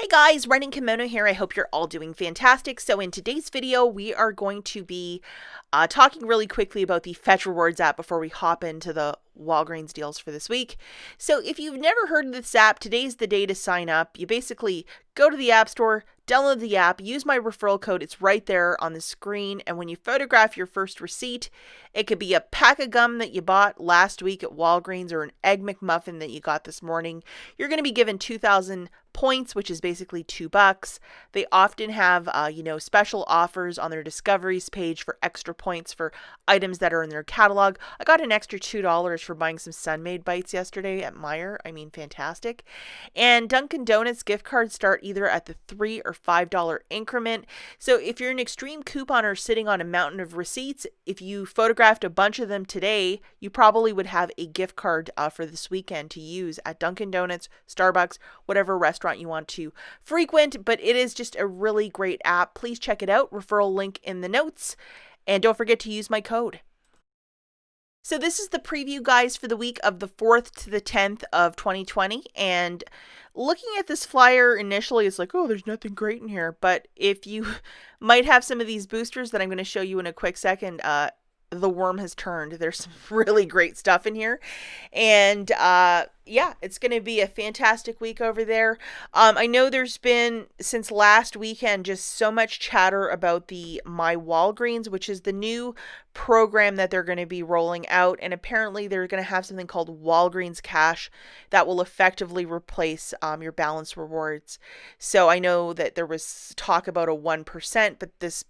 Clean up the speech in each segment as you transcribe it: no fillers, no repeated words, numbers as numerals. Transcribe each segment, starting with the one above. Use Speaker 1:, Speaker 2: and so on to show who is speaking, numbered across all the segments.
Speaker 1: Hey guys, Running Kimono here. I hope you're all doing fantastic. So in today's video, we are going to be talking really quickly about the Fetch Rewards app before we hop into the Walgreens deals for this week. So if you've never heard of this app, today's the day to sign up. You basically go to the App Store, download the app, use my referral code. It's right there on the screen. And when you photograph your first receipt, it could be a pack of gum that you bought last week at Walgreens or an Egg McMuffin that you got this morning. You're going to be given 2,000 points, which is basically $2. They often have, special offers on their discoveries page for extra points for items that are in their catalog. I got an extra $2 for buying some Sun-Maid bites yesterday at Meijer. I mean, fantastic. And Dunkin' Donuts gift cards start either at the $3 or $5 increment. So if you're an extreme couponer sitting on a mountain of receipts, if you photographed a bunch of them today, you probably would have a gift card for this weekend to use at Dunkin' Donuts, Starbucks, whatever restaurant you want to frequent. But it is just a really great app. Please check it out. Referral link in the notes. And don't forget to use my code. So this is the preview, guys, for the week of the 4th to the 10th of 2020. And looking at this flyer initially, it's like, oh, there's nothing great in here. But if you might have some of these boosters that I'm going to show you in a quick second, the worm has turned. There's some really great stuff in here. And it's going to be a fantastic week over there. I know there's been, since last weekend, just so much chatter about the My Walgreens, which is the new program that they're going to be rolling out. And apparently they're going to have something called Walgreens Cash that will effectively replace your balance rewards. So I know that there was talk about a 1%, but this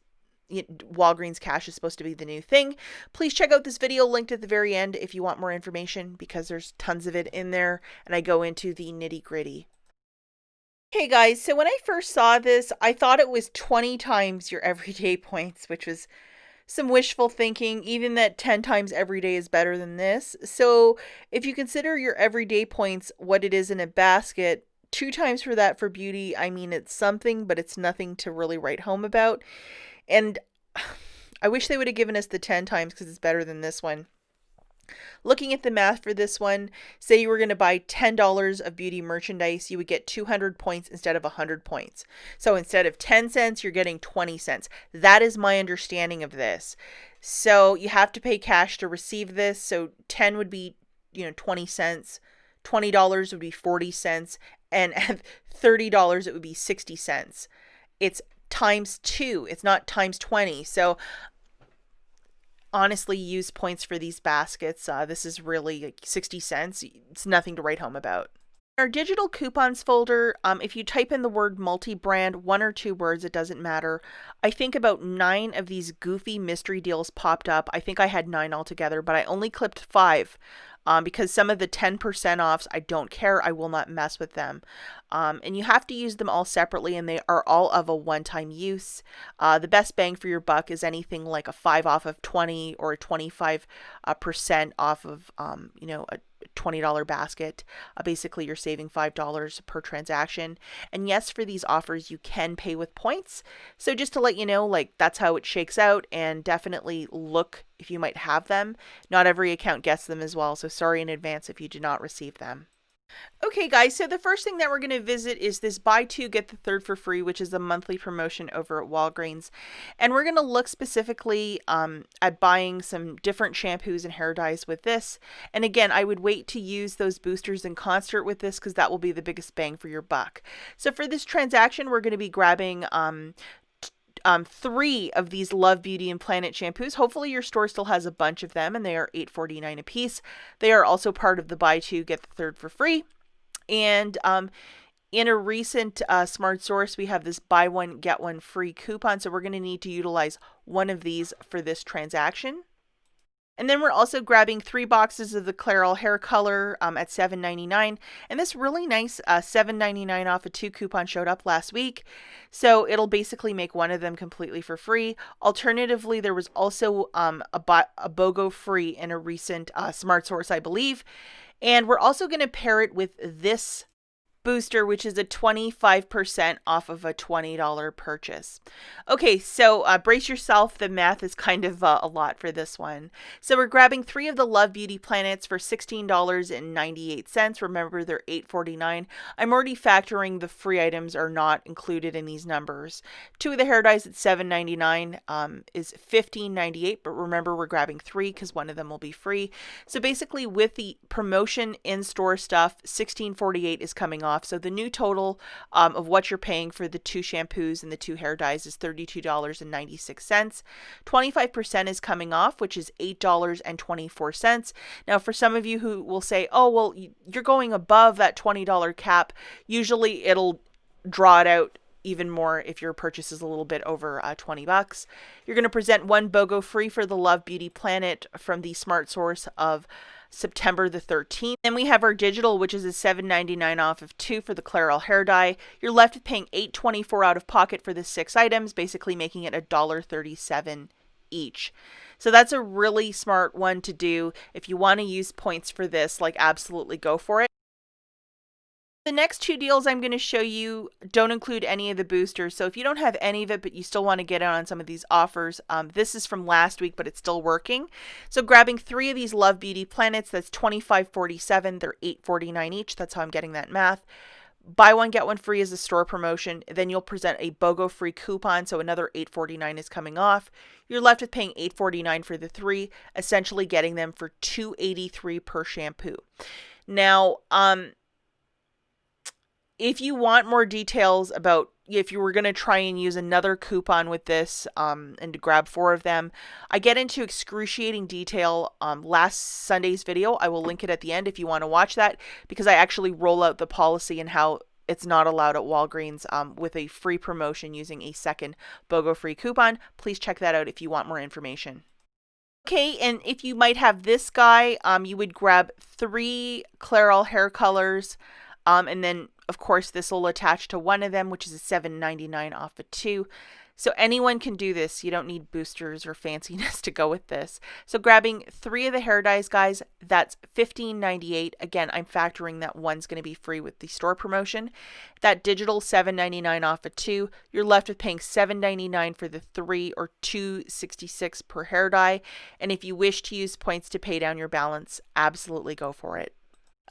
Speaker 1: Walgreens Cash is supposed to be the new thing. Please check out this video linked at the very end if you want more information, because there's tons of it in there and I go into the nitty gritty. Hey guys, so when I first saw this, I thought it was 20 times your everyday points, which was some wishful thinking, even that 10 times every day is better than this. So if you consider your everyday points what it is in a basket, 2 times for that for beauty, I mean, it's something, but it's nothing to really write home about. And I wish they would have given us the 10 times because it's better than this one. Looking at the math for this one, say you were going to buy $10 of beauty merchandise, you would get 200 points instead of 100 points. So instead of 10 cents, you're getting 20 cents. That is my understanding of this. So you have to pay cash to receive this. So 10 would be, 20 cents. $20 would be 40 cents. And at $30, it would be 60 cents. It's times 2. It's not times 20. So honestly, use points for these baskets. This is really like 60 cents. It's nothing to write home about. Our digital coupons folder, if you type in the word multi-brand, 1 or 2 words, it doesn't matter. I think about 9 of these goofy mystery deals popped up. I think I had 9 altogether, but I only clipped 5. Because some of the 10% offs, I don't care. I will not mess with them. And you have to use them all separately, and they are all of a one-time use. The best bang for your buck is anything like a 5 off of 20 or a 25% off of, a $20 basket. Basically, you're saving $5 per transaction. And yes, for these offers, you can pay with points. So just to let you know, that's how it shakes out, and definitely look if you might have them. Not every account gets them as well, so sorry in advance if you do not receive them. Okay guys, so the first thing that we're going to visit is this buy 2 get the 3rd for free, which is a monthly promotion over at Walgreens. And we're going to look specifically at buying some different shampoos and hair dyes with this. And again, I would wait to use those boosters in concert with this because that will be the biggest bang for your buck. So for this transaction, we're going to be grabbing 3 of these Love Beauty and Planet shampoos. Hopefully your store still has a bunch of them, and they are $8.49 a piece. They are also part of the buy 2 get the 3rd for free. And in a recent Smart Source, we have this buy 1 get 1 free coupon, so we're going to need to utilize one of these for this transaction. And then we're also grabbing 3 boxes of the clairol hair color at $7.99. And this really nice $7.99 off of 2 coupon showed up last week. So it'll basically make one of them completely for free. Alternatively, there was also a BOGO free in a recent Smart Source, I believe. And we're also going to pair it with this booster, which is a 25% off of a $20 purchase. Okay, so brace yourself. The math is kind of a lot for this one. So we're grabbing 3 of the Love Beauty Planets for $16.98. Remember, they're $8.49. I'm already factoring the free items are not included in these numbers. 2 of the hair dyes at $7.99 is $15.98, but remember we're grabbing 3 because one of them will be free. So basically with the promotion in-store stuff, $16.48 is coming off. So the new total of what you're paying for the 2 shampoos and the 2 hair dyes is $32.96. 25% is coming off, which is $8.24. Now, for some of you who will say, oh, well, you're going above that $20 cap, usually it'll draw it out even more if your purchase is a little bit over $20. You're going to present 1 BOGO free for the Love Beauty Planet from the Smart Source of September the 13th. Then we have our digital, which is a $7.99 off of 2 for the clairol hair dye. You're left with paying $8.24 out of pocket for the 6 items, basically making it $1.37 each. So that's a really smart one to do. If you want to use points for this, like, absolutely go for it. The next 2 deals I'm going to show you don't include any of the boosters. So if you don't have any of it, but you still want to get in on some of these offers, this is from last week, but it's still working. So grabbing 3 of these Love Beauty Planets, that's $25.47. They're $8.49 each. That's how I'm getting that math. Buy one, get one free as a store promotion. Then you'll present a BOGO free coupon. So another $8.49 is coming off. You're left with paying $8.49 for the 3, essentially getting them for $2.83 per shampoo. Now, if you want more details about if you were going to try and use another coupon with this and to grab 4 of them, I get into excruciating detail last Sunday's video. I will link it at the end if you want to watch that, because I actually roll out the policy and how it's not allowed at Walgreens with a free promotion using a second BOGO free coupon. Please check that out if you want more information. Okay, and if you might have this guy, you would grab 3 clairol hair colors, and then of course, this will attach to one of them, which is a $7.99 off of 2. So anyone can do this. You don't need boosters or fanciness to go with this. So grabbing 3 of the hair dyes, guys, that's $15.98. Again, I'm factoring that one's going to be free with the store promotion. That digital $7.99 off of 2. You're left with paying $7.99 for the 3, or $2.66 per hair dye. And if you wish to use points to pay down your balance, absolutely go for it.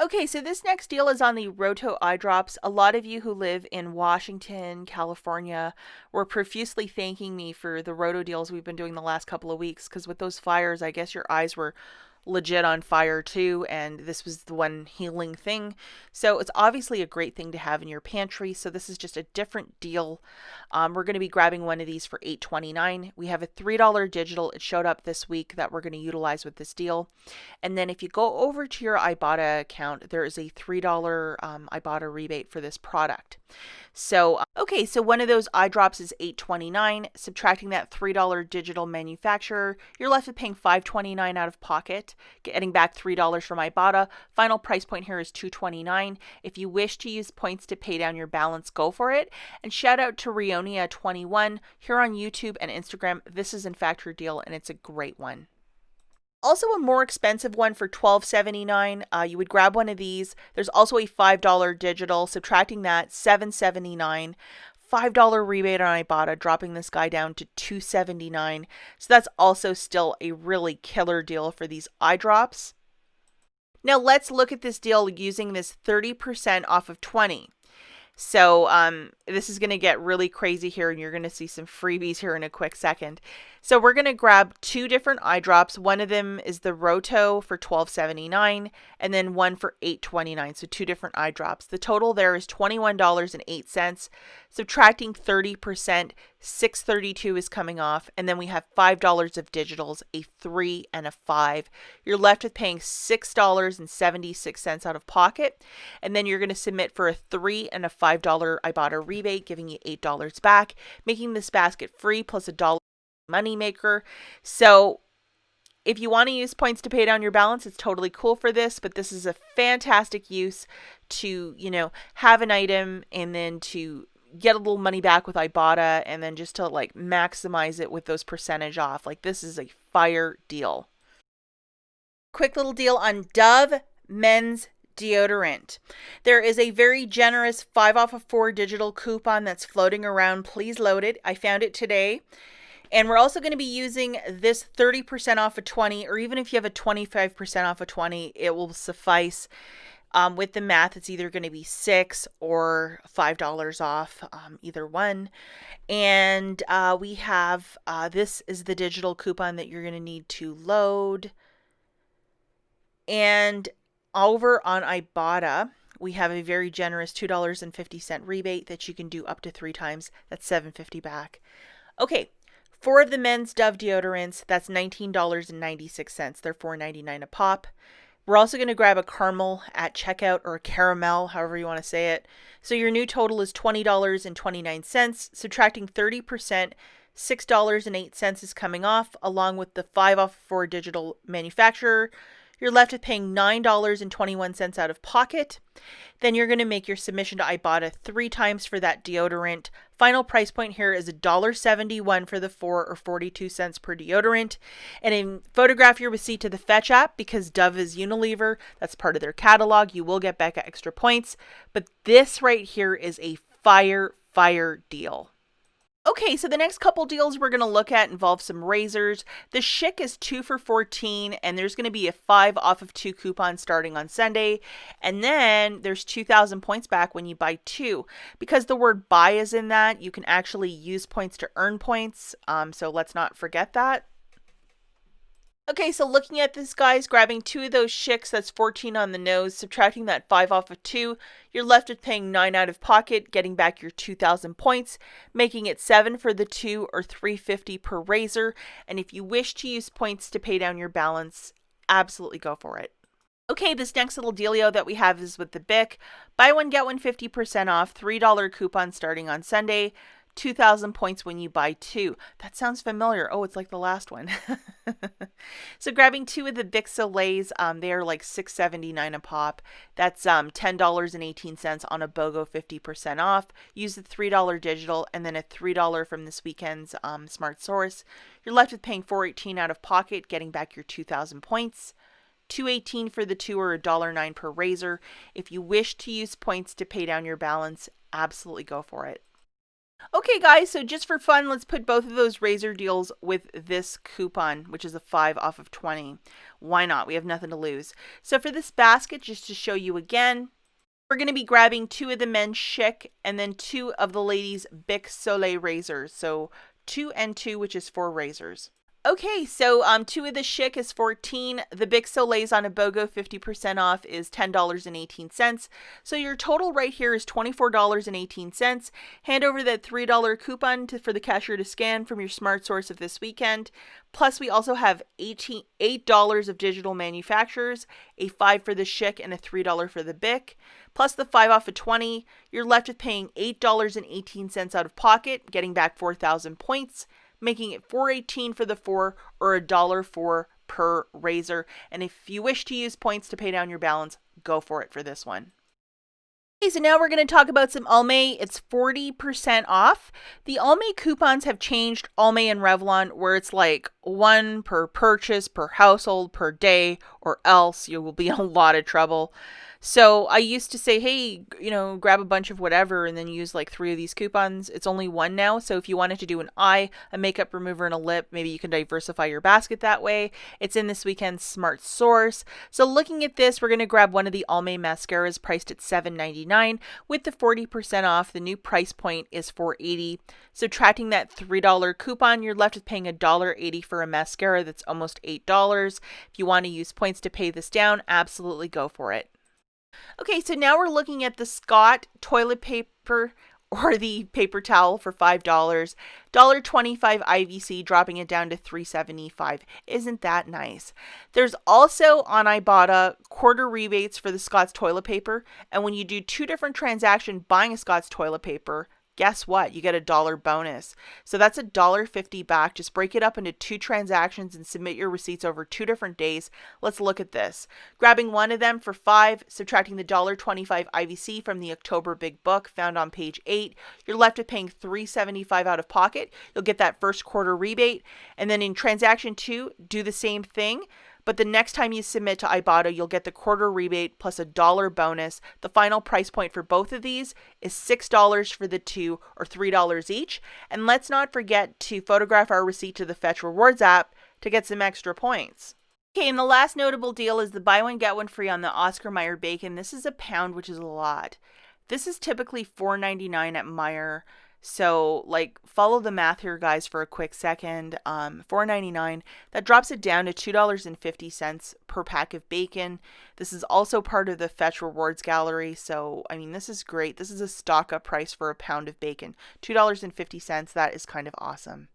Speaker 1: Okay, so this next deal is on the ROHTO eye drops. A lot of you who live in Washington, California, were profusely thanking me for the ROHTO deals we've been doing the last couple of weeks, because with those fires, I guess your eyes were legit on fire too, and this was the one healing thing. So it's obviously a great thing to have in your pantry. So this is just a different deal. We're going to be grabbing one of these for $8.29. We have a $3 digital. It showed up this week that we're going to utilize with this deal. And then if you go over to your IBOTTA account, there is a $3 IBOTTA rebate for this product. So, okay, so one of those eye drops is $8.29. Subtracting that $3 digital manufacturer, you're left with paying $5.29 out of pocket, getting back $3 from IBOTTA. Final price point here is $2.29. If you wish to use points to pay down your balance, go for it. And shout out to Rionia21 here on YouTube and Instagram. This is in fact her deal, and it's a great one. Also a more expensive one for $12.79. You would grab one of these. There's also a $5 digital. Subtracting that, $7.79. $5 rebate on IBOTTA, dropping this guy down to $2.79. So that's also still a really killer deal for these eye drops. Now let's look at this deal using this 30% off of 20. So this is going to get really crazy here, and you're going to see some freebies here in a quick second. So we're going to grab 2 different eye drops. One of them is the ROHTO for $12.79, and then one for $8.29. So 2 different eye drops. The total there is $21.08. Subtracting 30%, $6.32 is coming off, and then we have $5 of digitals, a 3 and a 5. You're left with paying $6.76 out of pocket, and then you're going to submit for a 3 and a $5 IBOTTA rebate, giving you $8 back, making this basket free plus $1 moneymaker. So if you want to use points to pay down your balance, it's totally cool for this, but this is a fantastic use to, you know, have an item and then to get a little money back with IBOTTA, and then just to like maximize it with those percentage off. Like, this is a fire deal. Quick little deal on Dove men's deodorant. There is a very generous 5 off of 4 digital coupon that's floating around. Please load it. I found it today. And we're also going to be using this 30% off of 20, or even if you have a 25% off of 20, it will suffice. With the math, it's either going to be $6 or $5 off, either one. And we have, this is the digital coupon that you're going to need to load. And over on IBOTTA, we have a very generous $2.50 rebate that you can do up to 3 times. That's $7.50 back. Okay, 4 of the men's Dove deodorants, that's $19.96. They're $4.99 a pop. We're also going to grab a caramel at checkout, or a caramel, however you want to say it. So your new total is $20.29. Subtracting 30%, $6.08 is coming off, along with the 5 off 4 digital manufacturer. You're left with paying $9.21 out of pocket. Then you're going to make your submission to IBOTTA 3 times for that deodorant. Final price point here is $1.71 for the 4, or 42 cents per deodorant. And then photograph your receipt to the Fetch app, because Dove is Unilever. That's part of their catalog. You will get back extra points. But this right here is a fire deal. Okay, so the next couple deals we're going to look at involve some razors. The Schick is 2 for $14, and there's going to be a 5 off of 2 coupon starting on Sunday. And then there's 2,000 points back when you buy 2. Because the word buy is in that, you can actually use points to earn points. So let's not forget that. Okay, so looking at this, guys, grabbing 2 of those Schicks, that's 14 on the nose, subtracting that 5 off of 2, you're left with paying 9 out of pocket, getting back your 2,000 points, making it 7 for the 2, or $3.50 per razor. And if you wish to use points to pay down your balance, absolutely go for it. Okay, this next little dealio that we have is with the Bic. Buy one, get one 50% off, $3 coupon starting on Sunday. 2,000 points when you buy 2. That sounds familiar. Oh, it's like the last one. So grabbing 2 of the Bic Soleils, they're like $6.79 a pop. That's $10.18 on a BOGO 50% off. Use the $3 digital and then a $3 from this weekend's Smart Source. You're left with paying $4.18 out of pocket, getting back your 2,000 points. $2.18 for the 2, or $1.09 per razor. If you wish to use points to pay down your balance, absolutely go for it. Okay, guys, so just for fun, let's put both of those razor deals with this coupon, which is a 5 off of 20. Why not? We have nothing to lose. So for this basket, just to show you again, we're going to be grabbing 2 of the men's Schick and then 2 of the ladies' Bic Soleil razors. So 2 and 2, which is 4 razors. Okay, so 2 of the Schick is 14. The Bic Soleils on a BOGO 50% off is $10.18. So your total right here is $24.18. Hand over that $3 coupon for the cashier to scan from your Smart Source of this weekend. Plus, we also have $8 of digital manufacturers, a 5 for the Schick and a $3 for the Bic. Plus the 5 off of 20, you're left with paying $8.18 out of pocket, getting back 4,000 points. Making it $4.18 for the 4, or $1.04 per razor. And if you wish to use points to pay down your balance, go for it for this one. Okay, so now we're going to talk about some almay. It's 40% off. The almay coupons have changed, almay and Revlon, where it's like 1 per purchase, per household, per day, or else you will be in a lot of trouble. So I used to say, hey, grab a bunch of whatever and then use like 3 of these coupons. It's only 1 now. So if you wanted to do an eye, a makeup remover, and a lip, maybe you can diversify your basket that way. It's in this weekend's Smart Source. So looking at this, we're going to grab one of the Almay mascaras priced at $7.99. With the 40% off, the new price point is $4.80. Subtracting that $3 coupon, you're left with paying $1.80 for a mascara that's almost $8. If you want to use points to pay this down, absolutely go for it. Okay, so now we're looking at the Scott toilet paper, or the paper towel, for $5. $1.25 IVC, dropping it down to $3.75. Isn't that nice? There's also on IBOTTA quarter rebates for the Scott's toilet paper. And when you do 2 different transactions buying a Scott's toilet paper, guess what? You get a $1 bonus. So that's $1.50 back. Just break it up into 2 transactions and submit your receipts over 2 different days. Let's look at this. Grabbing one of them for $5, subtracting the $1.25 IVC from the October Big Book found on page 8, you're left with paying $3.75 out of pocket. You'll get that first quarter rebate. And then in transaction 2, do the same thing, but the next time you submit to Ibotta, you'll get the quarter rebate plus a $1 bonus. The final price point for both of these is $6 for the two, or $3 each. And let's not forget to photograph our receipt to the Fetch Rewards app to get some extra points. Okay, and the last notable deal is the buy one get one free on the Oscar Mayer bacon. This is a pound, which is a lot. This is typically $4.99 at Meijer. So, like, follow the math here, guys, for a quick second. $4.99, that drops it down to $2.50 per pack of bacon. This is also part of the Fetch Rewards gallery. So, I mean, this is great. This is a stock up price for a pound of bacon. $2.50. That is kind of awesome.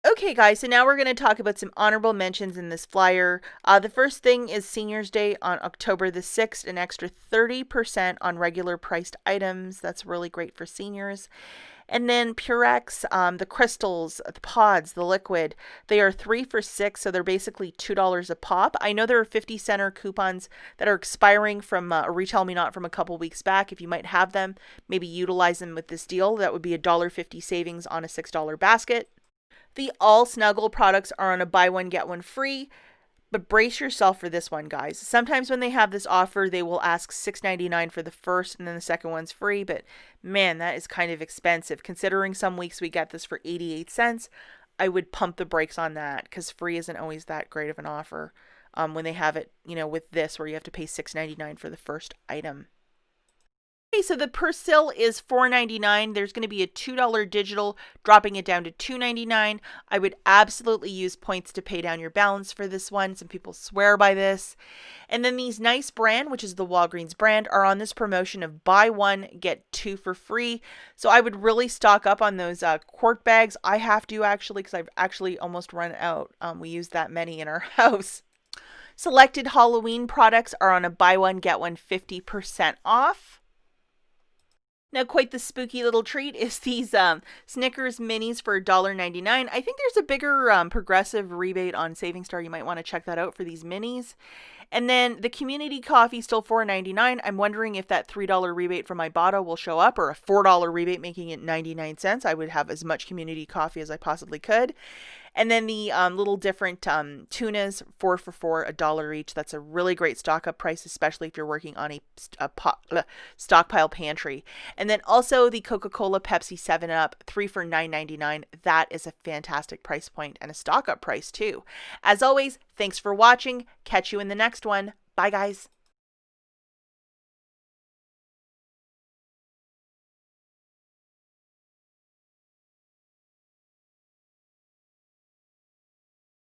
Speaker 1: Okay, guys, so now we're going to talk about some honorable mentions in this flyer. The first thing is Seniors Day on October the 6th, an extra 30% on regular priced items. That's really great for seniors. And then Purex, the crystals, the pods, the liquid, they are 3 for $6, so they're basically $2 a pop. I know there are 50-cent coupons that are expiring from a Retail Me Not from a couple weeks back. If you might have them, maybe utilize them with this deal. That would be a $1.50 savings on a $6 basket. The All Snuggle products are on a buy one, get one free, but brace yourself for this one, guys. Sometimes when they have this offer, they will ask $6.99 for the first and then the second one's free, but man, that is kind of expensive. Considering some weeks we get this for 88 cents, I would pump the brakes on that because free isn't always that great of an offer when they have it, with this where you have to pay $6.99 for the first item. Okay, so the Persil is $4.99. There's going to be a $2 digital, dropping it down to $2.99. I would absolutely use points to pay down your balance for this one. Some people swear by this. And then these Nice brand, which is the Walgreens brand, are on this promotion of buy one, get two for free. So I would really stock up on those quart bags. I have to actually, because I've actually almost run out. We use that many in our house. Selected Halloween products are on a buy one, get one 50% off. Now, quite the spooky little treat is these Snickers minis for $1.99. I think there's a bigger progressive rebate on Saving Star. You might want to check that out for these minis. And then the community coffee still $4.99. I'm wondering if that $3 rebate from Ibotta will show up, or a $4 rebate making it 99 cents. I would have as much community coffee as I possibly could. And then the little different tunas, 4 for $4, $1 each. That's a really great stock up price, especially if you're working on a stockpile pantry. And then also the Coca-Cola Pepsi 7-Up, 3 for $9.99. That is a fantastic price point and a stock up price too. As always, thanks for watching. Catch you in the next one. Bye, guys.